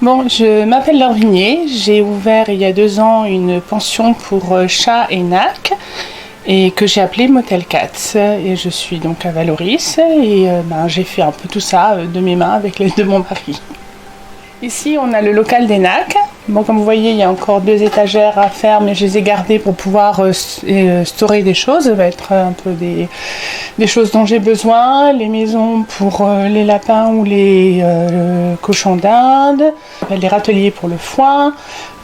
Bon, je m'appelle Laure Vignier, j'ai ouvert il y a 2 ans une pension pour chats et nacs et que j'ai appelée Motel Cats, et je suis donc à Valoris et j'ai fait un peu tout ça de mes mains avec l'aide de mon mari. Ici on a le local des nacs. Bon, comme vous voyez, il y a encore 2 étagères à faire, mais je les ai gardées pour pouvoir stocker des choses. Ça va être un peu des choses dont j'ai besoin, les maisons pour les lapins ou les cochons d'Inde, les râteliers pour le foin,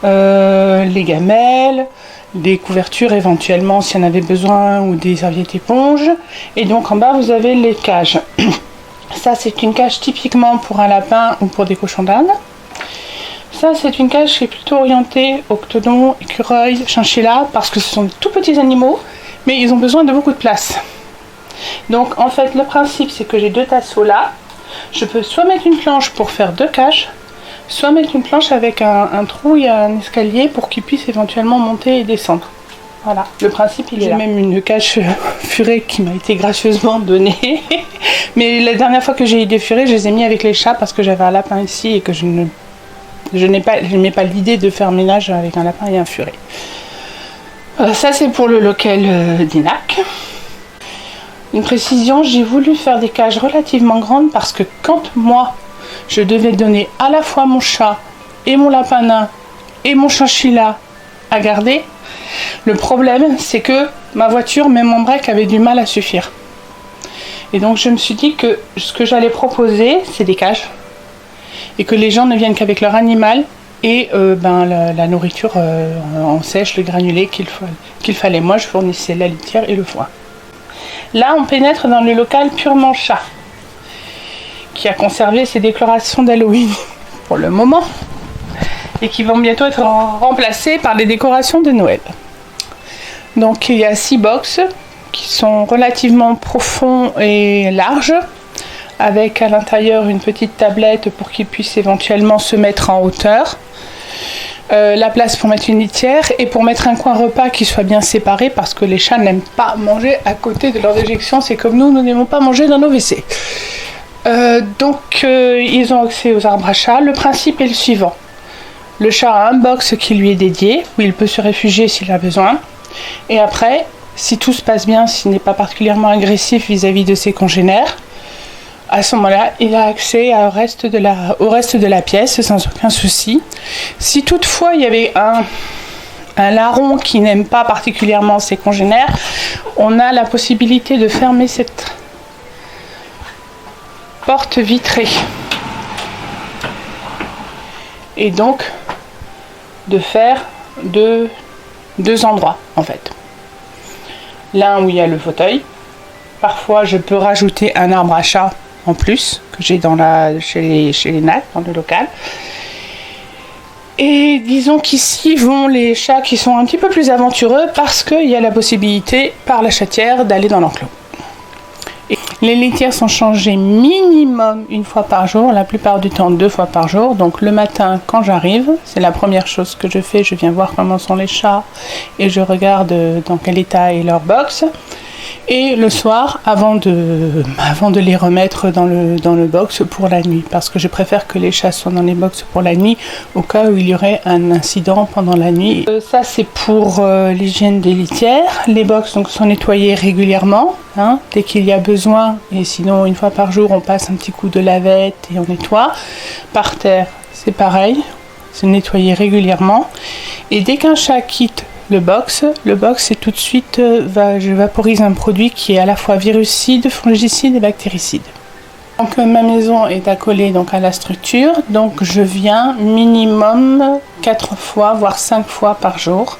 les gamelles, des couvertures éventuellement s'il y en avait besoin, ou des serviettes éponges. Et donc en bas vous avez les cages. Ça c'est une cage typiquement pour un lapin ou pour des cochons d'Inde. Ça c'est une cage qui est plutôt orientée octodon, écureuil, chinchilla, parce que ce sont de tout petits animaux, mais ils ont besoin de beaucoup de place. Donc en fait le principe c'est que j'ai 2 tasseaux là. Je peux soit mettre une planche pour faire 2 cages, soit mettre une planche avec un trou et un escalier pour qu'ils puissent éventuellement monter et descendre. Voilà, le principe il est là. J'ai même une cage furée qui m'a été gracieusement donnée. Mais la dernière fois que j'ai eu des furets, je les ai mis avec les chats parce que j'avais un lapin ici et que je n'ai pas l'idée de faire ménage avec un lapin et un furet. Ça c'est pour le local d'Inac. Une précision, j'ai voulu faire des cages relativement grandes parce que quand moi je devais donner à la fois mon chat et mon lapin nain et mon chinchilla à garder, le problème c'est que ma voiture, même mon break, avait du mal à suffire. Et donc je me suis dit que ce que j'allais proposer c'est des cages et que les gens ne viennent qu'avec leur animal et la nourriture en sèche, le granulé qu'il fallait. Moi je fournissais la litière et le foin. Là on pénètre dans le local purement chat, qui a conservé ses décorations d'Halloween pour le moment et qui vont bientôt être remplacées par des décorations de Noël. Donc il y a 6 box qui sont relativement profonds et larges, avec à l'intérieur une petite tablette pour qu'ils puissent éventuellement se mettre en hauteur, la place pour mettre une litière et pour mettre un coin repas qui soit bien séparé, parce que les chats n'aiment pas manger à côté de leur déjection. C'est comme nous n'aimons pas manger dans nos WC. Ils ont accès aux arbres à chat. Le principe est le suivant: le chat a un box qui lui est dédié, où il peut se réfugier s'il a besoin, et après, si tout se passe bien, s'il n'est pas particulièrement agressif vis-à-vis de ses congénères, à ce moment-là, il a accès au reste de la pièce sans aucun souci. Si toutefois il y avait un larron qui n'aime pas particulièrement ses congénères, on a la possibilité de fermer cette porte vitrée. Et donc de faire deux endroits en fait. L'un où il y a le fauteuil. Parfois je peux rajouter un arbre à chat en plus que j'ai chez les nacs dans le local. Et disons qu'ici vont les chats qui sont un petit peu plus aventureux, parce qu'il y a la possibilité par la chatière d'aller dans l'enclos. Et les litières sont changées minimum 1 fois par jour, la plupart du temps 2 fois par jour. Donc le matin quand j'arrive, c'est la première chose que je fais, je viens voir comment sont les chats et je regarde dans quel état est leur box. Et le soir, avant de les remettre dans le box pour la nuit, parce que je préfère que les chats soient dans les box pour la nuit au cas où il y aurait un incident pendant la nuit. Ça c'est pour l'hygiène des litières. Les box donc sont nettoyées régulièrement, dès qu'il y a besoin, et sinon 1 fois par jour on passe un petit coup de lavette et on nettoie. Par terre c'est pareil, c'est nettoyé régulièrement. Et dès qu'un chat quitte le box c'est tout de suite, je vaporise un produit qui est à la fois virucide, fongicide et bactéricide. Donc ma maison est accolée donc à la structure, donc je viens minimum 4 fois, voire 5 fois par jour.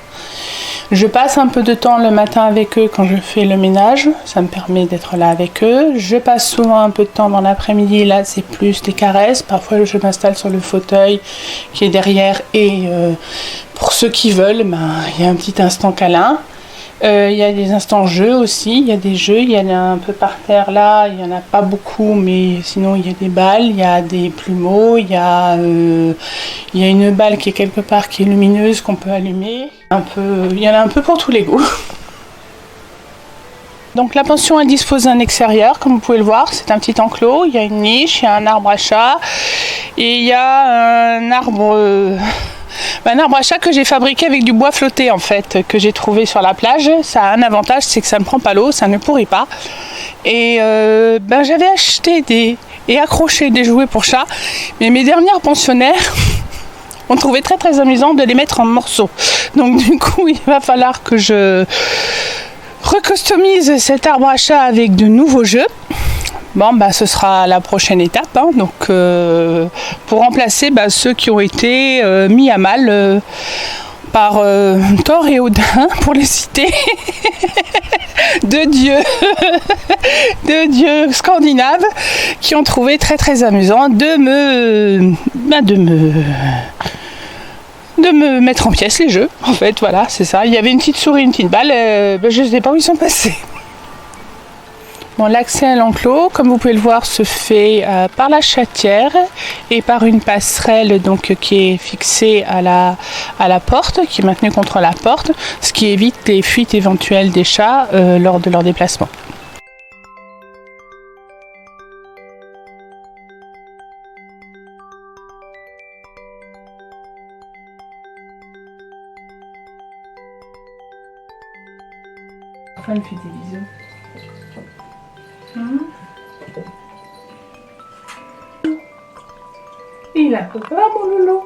Je passe un peu de temps le matin avec eux quand je fais le ménage, ça me permet d'être là avec eux. Je passe souvent un peu de temps dans l'après-midi, là c'est plus des caresses. Parfois je m'installe sur le fauteuil qui est derrière et pour ceux qui veulent, il y a un petit instant câlin. Il y a des instants jeux aussi, il y a des jeux, il y en a un peu par terre là, il n'y en a pas beaucoup, mais sinon il y a des balles, il y a des plumeaux, il y a une balle qui est quelque part qui est lumineuse qu'on peut allumer. Il y en a un peu pour tous les goûts. Donc la pension elle dispose d'un extérieur, comme vous pouvez le voir, c'est un petit enclos, il y a une niche, il y a un arbre à chat Et il y a un arbre à chat que j'ai fabriqué avec du bois flotté en fait, que j'ai trouvé sur la plage. Ça a un avantage, c'est que ça ne prend pas l'eau, ça ne pourrit pas. Et j'avais acheté et accroché des jouets pour chat, mais mes dernières pensionnaires ont trouvé très très amusant de les mettre en morceaux. Donc du coup, il va falloir que je recustomise cet arbre à chat avec de nouveaux jeux. Bon, ce sera la prochaine étape, hein. Donc, pour remplacer ceux qui ont été mis à mal par Thor et Odin, pour les citer, deux dieux scandinaves, qui ont trouvé très très amusant de me mettre en pièces les jeux. En fait, voilà, c'est ça. Il y avait une petite souris, une petite balle, je ne sais pas où ils sont passés. Bon, l'accès à l'enclos, comme vous pouvez le voir, se fait par la chatière et par une passerelle donc, qui est fixée à la porte, qui est maintenue contre la porte, ce qui évite les fuites éventuelles des chats lors de leur déplacement. Enfin, il fait des bisous. Il a copain, mon loulou.